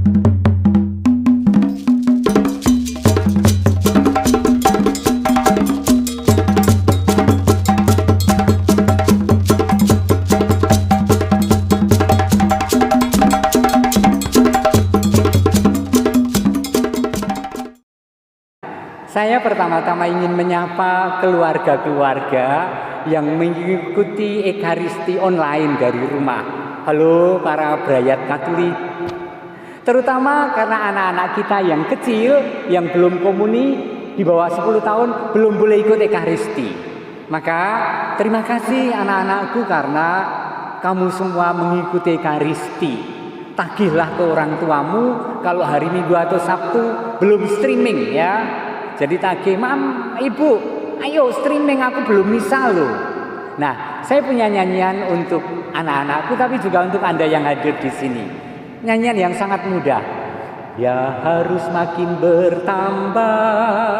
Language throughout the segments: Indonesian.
Saya pertama-tama ingin menyapa keluarga-keluarga yang mengikuti Ekaristi online dari rumah. Halo para brayat Katolik. Terutama karena anak-anak kita yang kecil, yang belum komuni, di bawah 10 tahun, belum boleh ikut Ekaristi. Maka terima kasih anak-anakku karena kamu semua mengikuti Ekaristi. Tagihlah ke orang tuamu kalau hari Minggu atau Sabtu belum streaming ya. Jadi tagih, "Mam, Ibu, ayo streaming, aku belum misa loh." Nah, saya punya nyanyian untuk anak-anakku tapi juga untuk Anda yang hadir di sini. Nyanyian yang sangat mudah. Ya harus makin bertambah,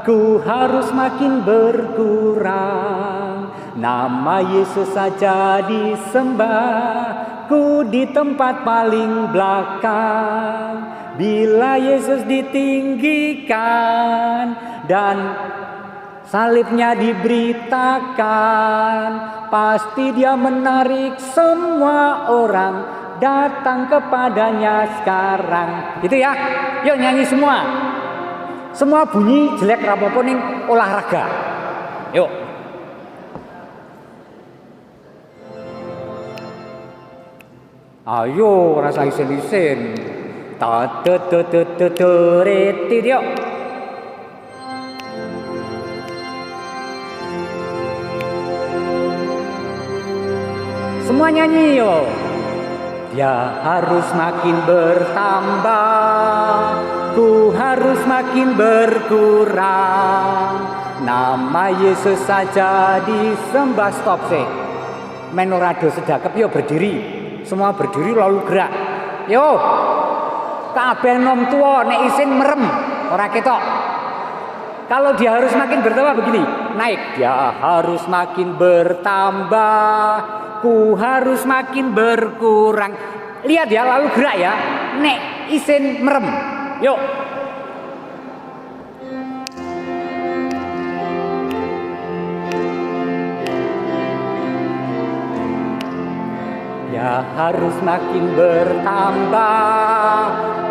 ku harus makin berkurang. Nama Yesus saja disembah, ku di tempat paling belakang. Bila Yesus ditinggikan dan salibnya diberitakan, pasti dia menarik semua orang datang kepadanya sekarang. Gitu ya. Yuk nyanyi semua. Semua bunyi jelek rapopo ning olahraga. Yuk. Ayo rasa isin-isin. Yuk. Semua nyanyi yuk. Dia harus makin bertambah, ku harus makin berkurang. Nama Yesus saja disembah. Stop sih. Menorado sedekap yuk berdiri. Semua berdiri lalu gerak. Yuk. Kabeh nom tua nek isin merem ora ketok. Kalau dia harus makin bertambah begini, naik. Dia harus makin bertambah, ku harus makin berkurang. Lihat ya, lalu gerak ya. Nek isin merem. Yuk. Ya harus makin bertambah,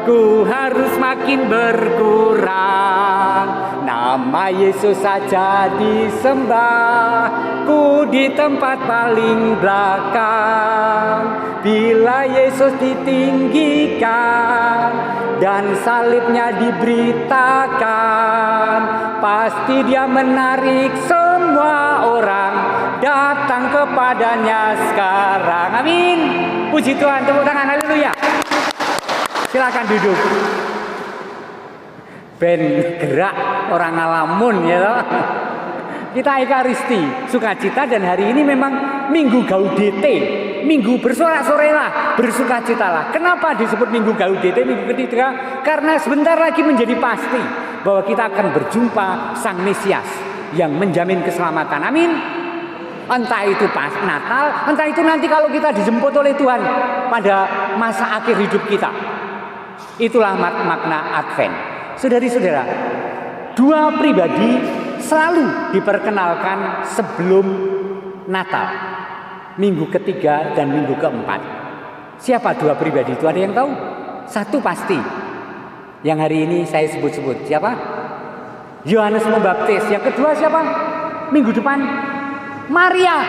ku harus makin berkurang. Nama Yesus saja disembah, ku di tempat paling belakang. Bila Yesus ditinggikan dan salibnya diberitakan, pasti dia menarik semua orang datang kepadanya sekarang. Amin. Puji Tuhan, tepuk tangan, haleluya. Silakan duduk. Ben gerak orang ngalamun ya. Kita Ekaristi, sukacita, dan hari ini memang Minggu Gaudete, Minggu bersorak-sorelah, bersukacitalah. Kenapa disebut Minggu Gaudete, Minggu ketiga? Karena sebentar lagi menjadi pasti bahwa kita akan berjumpa Sang Mesias yang menjamin keselamatan. Amin. Entah itu pas Natal, entah itu nanti kalau kita dijemput oleh Tuhan pada masa akhir hidup kita. Itulah makna Advent. Saudari-saudara, dua pribadi selalu diperkenalkan sebelum Natal, Minggu ketiga dan Minggu keempat. Siapa dua pribadi itu? Ada yang tahu? Satu pasti, yang hari ini saya sebut-sebut. Siapa? Yohanes Pembaptis. Yang kedua siapa? Minggu depan Maria.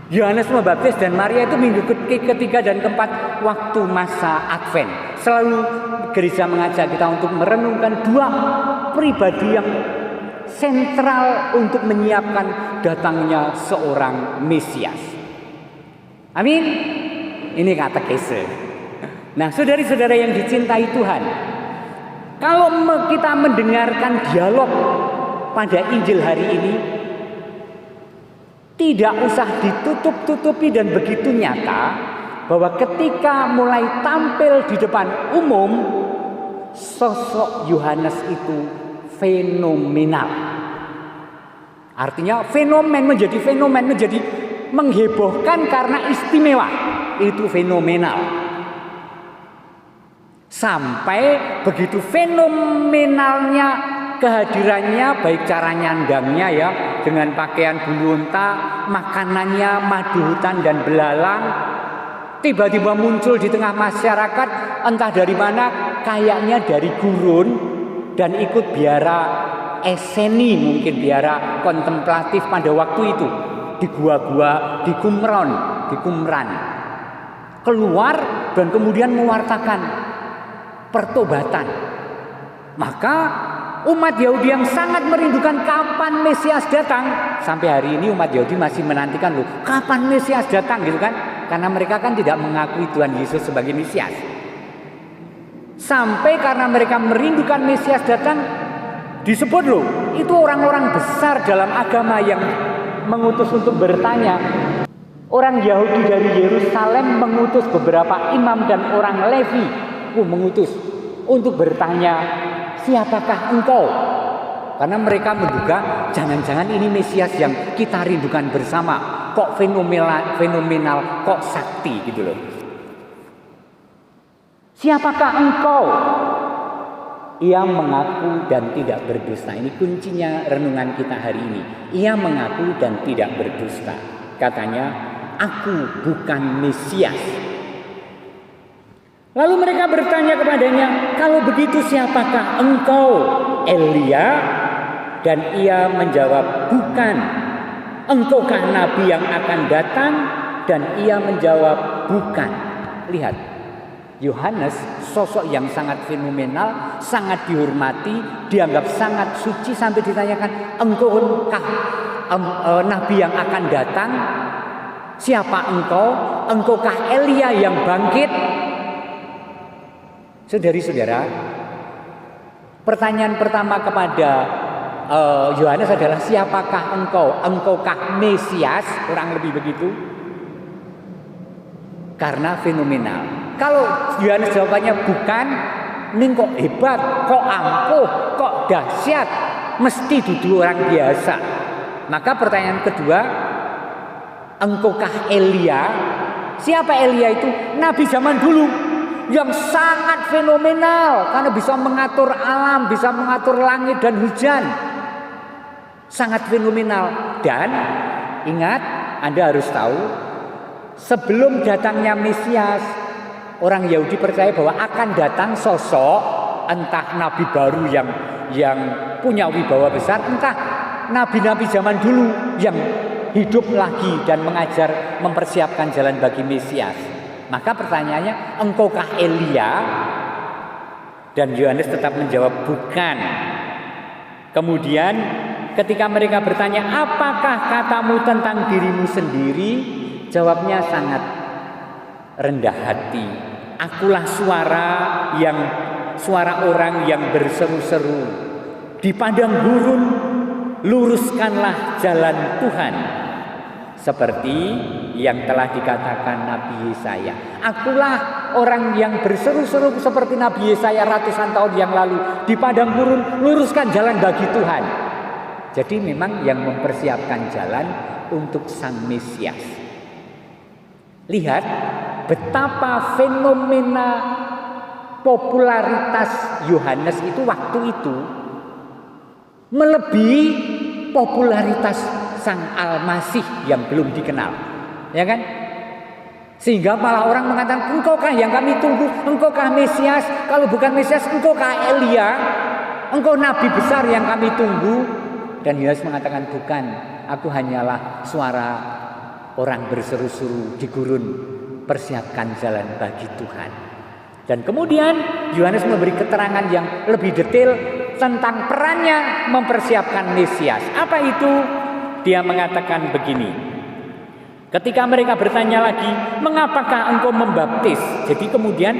Yohanes Pembaptis dan Maria itu minggu ketiga dan keempat waktu masa Advent. Selalu gereja mengajak kita untuk merenungkan dua pribadi yang sentral untuk menyiapkan datangnya seorang Mesias. Amin. Ini katekese. Nah, saudari-saudara yang dicintai Tuhan, kalau kita mendengarkan dialog pada Injil hari ini, tidak usah ditutup-tutupi dan begitu nyata bahwa ketika mulai tampil di depan umum, sosok Yohanes itu fenomenal. Artinya fenomen menjadi menghebohkan karena istimewa. Itu fenomenal. Sampai begitu fenomenalnya kehadirannya, baik cara nyandangnya ya, dengan pakaian bulu unta, makanannya madu hutan dan belalang, tiba-tiba muncul di tengah masyarakat, entah dari mana, kayaknya dari gurun, dan ikut biara eseni, mungkin biara kontemplatif pada waktu itu, di gua-gua, di Qumran, keluar dan kemudian mewartakan pertobatan. Maka umat Yahudi yang sangat merindukan kapan Mesias datang, sampai hari ini umat Yahudi masih menantikan loh, kapan Mesias datang gitu kan, karena mereka kan tidak mengakui Tuhan Yesus sebagai Mesias. Sampai karena mereka merindukan Mesias datang, disebut loh, itu orang-orang besar dalam agama yang mengutus untuk bertanya. Orang Yahudi dari Yerusalem mengutus beberapa imam dan orang Levi mengutus untuk bertanya, siapakah engkau? Karena mereka menduga jangan-jangan ini Mesias yang kita rindukan bersama. Kok fenomenal, kok sakti gitu loh. Siapakah engkau? Ia mengaku dan tidak berdusta. Ini kuncinya renungan kita hari ini. Ia mengaku dan tidak berdusta. Katanya, aku bukan Mesias. Lalu mereka bertanya kepadanya, kalau begitu siapakah engkau? Elia? Dan ia menjawab, bukan. Engkaukah nabi yang akan datang? Dan ia menjawab, bukan. Lihat, Yohanes sosok yang sangat fenomenal, sangat dihormati, dianggap sangat suci, sampai ditanyakan, engkaukah nabi yang akan datang? Siapa engkau? Engkaukah Elia yang bangkit? Saudari-saudara, pertanyaan pertama kepada Yohanes adalah siapakah engkau? Engkaukah Mesias? Kurang lebih begitu. Karena fenomenal. Kalau Yohanes jawabannya bukan, ini kok hebat, kok ampuh, kok dahsyat, mesti duduk orang biasa. Maka pertanyaan kedua, engkaukah Elia? Siapa Elia itu? Nabi zaman dulu yang sangat fenomenal karena bisa mengatur alam, bisa mengatur langit dan hujan. Sangat fenomenal. Dan ingat, Anda harus tahu, sebelum datangnya Mesias, orang Yahudi percaya bahwa akan datang sosok, entah nabi baru yang punya wibawa besar, entah nabi-nabi zaman dulu yang hidup lagi dan mengajar, mempersiapkan jalan bagi Mesias. Maka pertanyaannya, engkaukah Elia? Dan Yohanes tetap menjawab bukan. Kemudian ketika mereka bertanya, apakah katamu tentang dirimu sendiri? Jawabnya sangat rendah hati. Akulah suara orang yang berseru-seru. Di padang gurun, luruskanlah jalan Tuhan. Seperti yang telah dikatakan Nabi Yesaya. Akulah orang yang berseru-seru seperti Nabi Yesaya ratusan tahun yang lalu. Di padang gurun, luruskan jalan bagi Tuhan. Jadi memang yang mempersiapkan jalan untuk Sang Mesias. Lihat betapa fenomena popularitas Yohanes itu waktu itu melebihi popularitas Sang Al-Masih yang belum dikenal, ya kan? Sehingga malah orang mengatakan, engkaukah yang kami tunggu? Engkaukah Mesias? Kalau bukan Mesias, engkaukah Elia? Engkau nabi besar yang kami tunggu? Dan Yohanes mengatakan, bukan, aku hanyalah suara orang berseru-seru di gurun, persiapkan jalan bagi Tuhan. Dan kemudian Yohanes memberi keterangan yang lebih detail tentang perannya mempersiapkan Mesias. Apa itu? Dia mengatakan begini. Ketika mereka bertanya lagi, mengapakah engkau membaptis? Jadi kemudian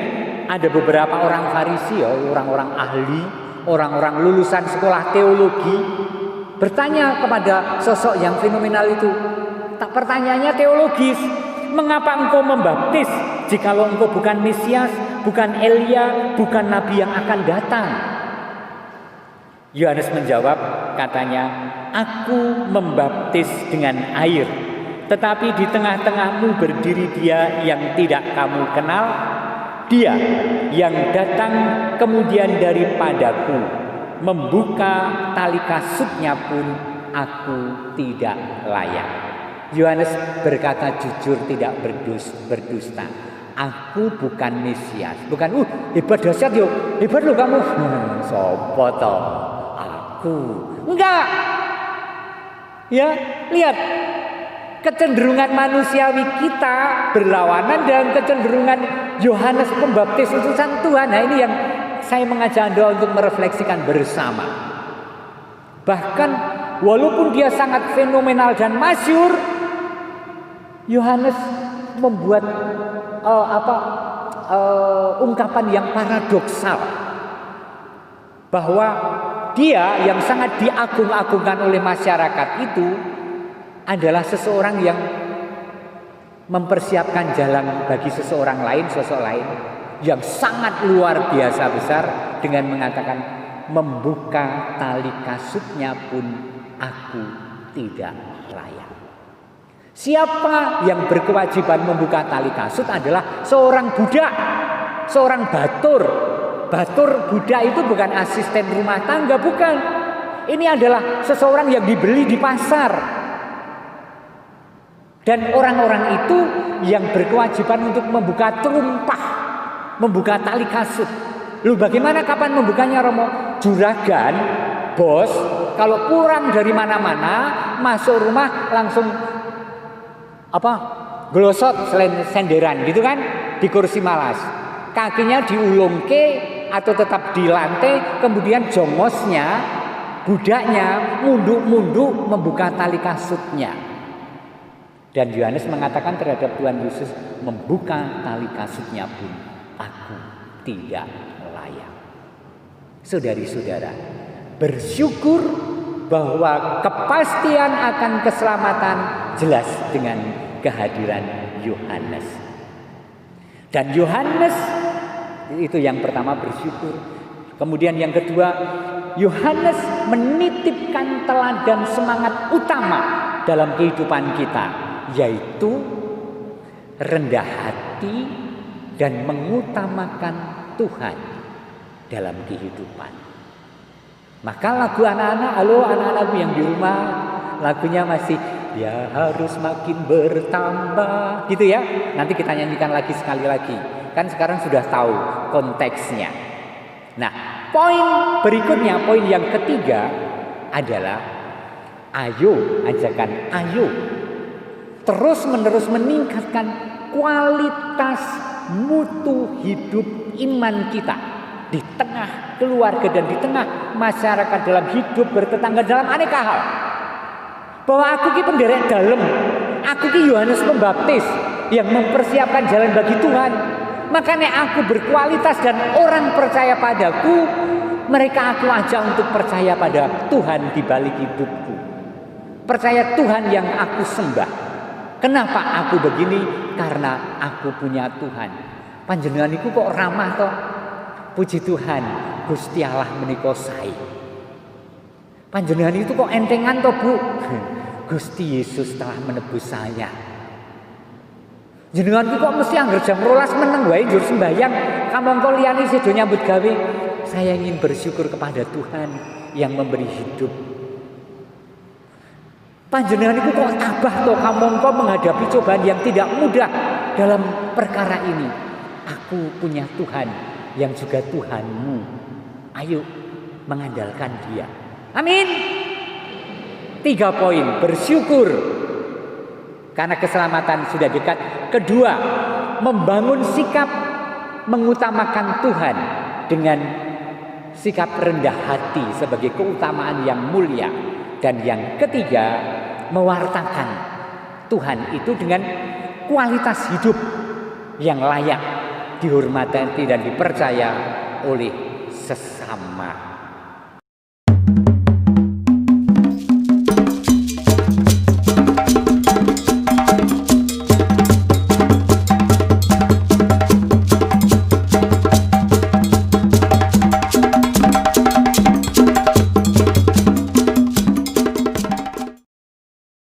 ada beberapa orang Farisi, orang-orang ahli, orang-orang lulusan sekolah teologi, bertanya kepada sosok yang fenomenal itu. Pertanyaannya teologis. Mengapa engkau membaptis jikalau engkau bukan Mesias, bukan Elia, bukan nabi yang akan datang? Yohanes menjawab, katanya, aku membaptis dengan air, tetapi di tengah-tengahmu berdiri Dia yang tidak kamu kenal, Dia yang datang kemudian daripadaku, membuka tali kasutnya pun aku tidak layak. Yohanes berkata jujur, tidak berdusta. Aku bukan Mesias. Bukan, hebat dahsyat yo, hebat lo kamu. Sopo toh? Aku. Enggak. Ya, lihat. Kecenderungan manusiawi kita berlawanan dengan kecenderungan Yohanes Pembaptis utusan Tuhan. Nah, ini yang saya mengajak Anda untuk merefleksikan bersama. Bahkan walaupun dia sangat fenomenal dan masyhur, Yohanes membuat ungkapan yang paradoksal bahwa dia yang sangat diagung-agungkan oleh masyarakat itu adalah seseorang yang mempersiapkan jalan bagi seseorang lain, sosok lain yang sangat luar biasa besar dengan mengatakan membuka tali kasutnya pun aku tidak layak. Siapa yang berkewajiban membuka tali kasut adalah seorang budak, seorang batur. Batur budak itu bukan asisten rumah tangga, bukan. Ini adalah seseorang yang dibeli di pasar. Dan orang-orang itu yang berkewajiban untuk membuka terumpah, membuka tali kasut. Lu bagaimana kapan membukanya, Romo? Juragan, bos, kalau pulang dari mana-mana, masuk rumah langsung glosot selain senderan gitu kan, di kursi malas. Kakinya diulungke atau tetap di lantai, kemudian jongosnya, budaknya munduk-munduk membuka tali kasutnya. Dan Yohanes mengatakan terhadap Tuhan Yesus, membuka tali kasutnya pun aku tidak layak. Saudari-saudara, bersyukur bahwa kepastian akan keselamatan jelas dengan kehadiran Yohanes. Dan Yohanes itu yang pertama, bersyukur. Kemudian yang kedua, Yohanes menitipkan teladan semangat utama dalam kehidupan kita, yaitu rendah hati dan mengutamakan Tuhan dalam kehidupan. Maka lagu anak-anak, halo anak-anakku yang di rumah, lagunya masih dia harus makin bertambah gitu ya. Nanti kita nyanyikan lagi sekali lagi. Kan sekarang sudah tahu konteksnya. Nah, poin berikutnya, poin yang ketiga adalah ayo, ajakan ayo terus-menerus meningkatkan kualitas mutu hidup iman kita di tengah keluarga dan di tengah masyarakat, dalam hidup bertetangga, dalam aneka hal. Bahwa aku ki penderek dalem, aku ki Yohanes Pembaptis yang mempersiapkan jalan bagi Tuhan. Makanya aku berkualitas dan orang percaya padaku, mereka aku ajak untuk percaya pada Tuhan di balik hidupku. Percaya Tuhan yang aku sembah. Kenapa aku begini? Karena aku punya Tuhan. Panjenengan iku kok ramah toh? Puji Tuhan, Gusti Allah menika sae. Panjenengan itu kok entengan toh, Bu? Gusti Yesus telah menebus saya. Jenengan iku kok mesti angger jam 12 meneng wae njur sembahyang, kamangka liyane sedo nyambut gawe. Saya ingin bersyukur kepada Tuhan yang memberi hidup. Panjenengan itu kok tabah toh kamangka menghadapi cobaan yang tidak mudah dalam perkara ini. Aku punya Tuhan yang juga Tuhanmu. Ayo mengandalkan Dia. Amin. 3 poin, bersyukur karena keselamatan sudah dekat. Kedua, membangun sikap mengutamakan Tuhan dengan sikap rendah hati sebagai keutamaan yang mulia. Dan yang ketiga, mewartakan Tuhan itu dengan kualitas hidup yang layak dihormati dan dipercaya oleh sesama.